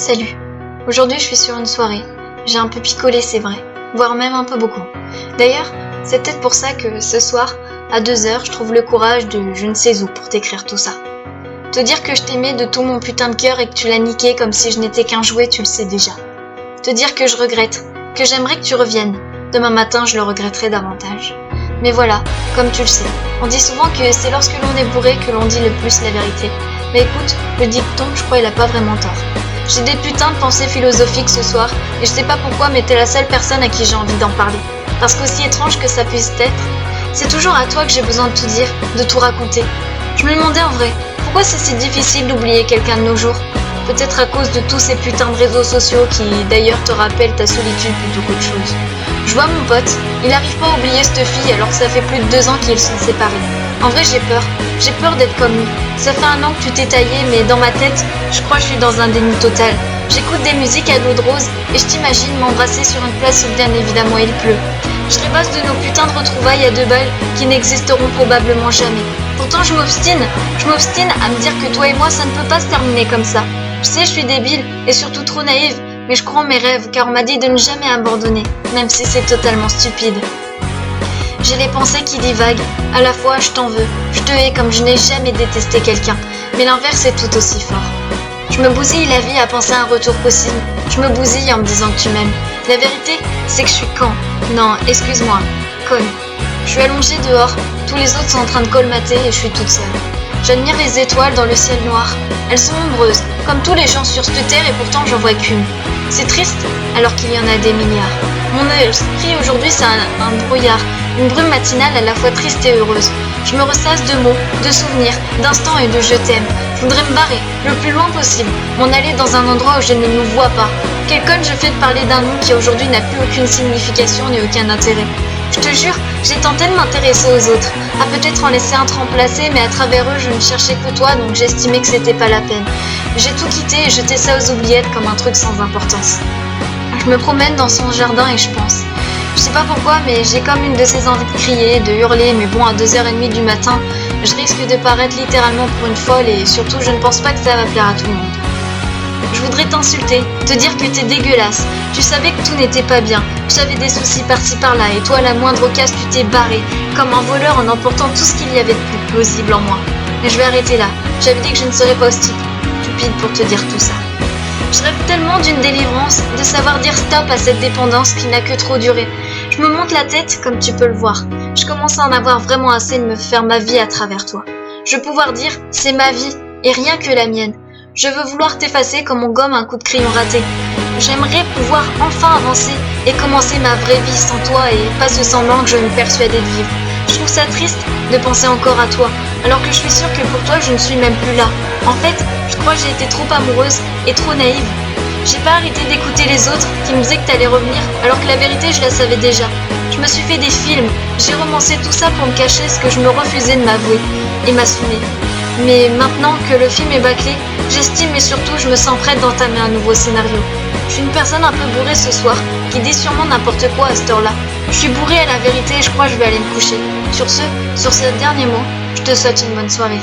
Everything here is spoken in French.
Salut. Aujourd'hui, je suis sur une soirée. J'ai un peu picolé, c'est vrai. Voire même un peu beaucoup. D'ailleurs, c'est peut-être pour ça que ce soir, à 2h, je trouve le courage de je ne sais où pour t'écrire tout ça. Te dire que je t'aimais de tout mon putain de cœur et que tu l'as niqué comme si je n'étais qu'un jouet, tu le sais déjà. Te dire que je regrette, que j'aimerais que tu reviennes. Demain matin, je le regretterai davantage. Mais voilà, comme tu le sais, on dit souvent que c'est lorsque l'on est bourré que l'on dit le plus la vérité. Mais écoute, le dicton, je crois, il a pas vraiment tort. J'ai des putains de pensées philosophiques ce soir, et je sais pas pourquoi, mais t'es la seule personne à qui j'ai envie d'en parler. Parce qu'aussi étrange que ça puisse être, c'est toujours à toi que j'ai besoin de tout dire, de tout raconter. Je me demandais en vrai, pourquoi c'est si difficile d'oublier quelqu'un de nos jours ? Peut-être à cause de tous ces putains de réseaux sociaux qui, d'ailleurs, te rappellent ta solitude plutôt qu'autre chose. Je vois mon pote, il arrive pas à oublier cette fille alors que ça fait plus de 2 ans qu'ils sont séparés. En vrai, j'ai peur d'être comme lui. Ça fait 1 an que tu t'es taillé, mais dans ma tête, je crois que je suis dans un déni total. J'écoute des musiques à l'eau de rose et je t'imagine m'embrasser sur une place où bien évidemment il pleut. Je rêvasse de nos putains de retrouvailles à 2 balles qui n'existeront probablement jamais. Pourtant, je m'obstine à me dire que toi et moi, ça ne peut pas se terminer comme ça. Je sais, je suis débile et surtout trop naïve, mais je crois en mes rêves car on m'a dit de ne jamais abandonner, même si c'est totalement stupide. J'ai les pensées qui divaguent, à la fois je t'en veux, je te hais comme je n'ai jamais détesté quelqu'un, mais l'inverse est tout aussi fort. Je me bousille la vie à penser à un retour possible, je me bousille en me disant que tu m'aimes. La vérité, c'est que je suis Non, excuse-moi, conne. Je suis allongée dehors, tous les autres sont en train de colmater et je suis toute seule. J'admire les étoiles dans le ciel noir. Elles sont nombreuses, comme tous les gens sur cette terre et pourtant j'en vois qu'une. C'est triste, alors qu'il y en a des milliards. Mon esprit aujourd'hui c'est un brouillard, une brume matinale à la fois triste et heureuse. Je me ressasse de mots, de souvenirs, d'instants et de je t'aime. Je voudrais me barrer, le plus loin possible, m'en aller dans un endroit où je ne nous vois pas. Quelle conne je fais de parler d'un nom qui aujourd'hui n'a plus aucune signification ni aucun intérêt. Je te jure, j'ai tenté de m'intéresser aux autres, à peut-être en laisser un te remplacer, mais à travers eux, je ne cherchais que toi, donc j'estimais que c'était pas la peine. J'ai tout quitté et jeté ça aux oubliettes comme un truc sans importance. Je me promène dans son jardin et je pense. Je sais pas pourquoi, mais j'ai comme une de ces envies de crier, de hurler, mais bon, à 2h30 du matin, je risque de paraître littéralement pour une folle et surtout, je ne pense pas que ça va plaire à tout le monde. Je voudrais t'insulter, te dire que t'es dégueulasse. Tu savais que tout n'était pas bien. J'avais des soucis par-ci par-là et toi, à la moindre occasion, tu t'es barré, comme un voleur en emportant tout ce qu'il y avait de plus plausible en moi. Mais je vais arrêter là. J'avais dit que je ne serais pas aussi stupide pour te dire tout ça. Je rêve tellement d'une délivrance, de savoir dire stop à cette dépendance qui n'a que trop duré. Je me monte la tête, comme tu peux le voir. Je commence à en avoir vraiment assez de me faire ma vie à travers toi. Je veux pouvoir dire, c'est ma vie, et rien que la mienne. Je veux vouloir t'effacer comme on gomme un coup de crayon raté. J'aimerais pouvoir enfin avancer et commencer ma vraie vie sans toi et pas ce semblant que je me persuadais de vivre. Je trouve ça triste de penser encore à toi, alors que je suis sûre que pour toi je ne suis même plus là. En fait, je crois que j'ai été trop amoureuse et trop naïve. J'ai pas arrêté d'écouter les autres qui me disaient que t'allais revenir, alors que la vérité je la savais déjà. Je me suis fait des films, j'ai romancé tout ça pour me cacher ce que je me refusais de m'avouer et m'assumer. Mais maintenant que le film est bâclé, j'estime et surtout je me sens prête d'entamer un nouveau scénario. Je suis une personne un peu bourrée ce soir, qui dit sûrement n'importe quoi à cette heure-là. Je suis bourrée à la vérité et je crois que je vais aller me coucher. Sur ce dernier mot, je te souhaite une bonne soirée.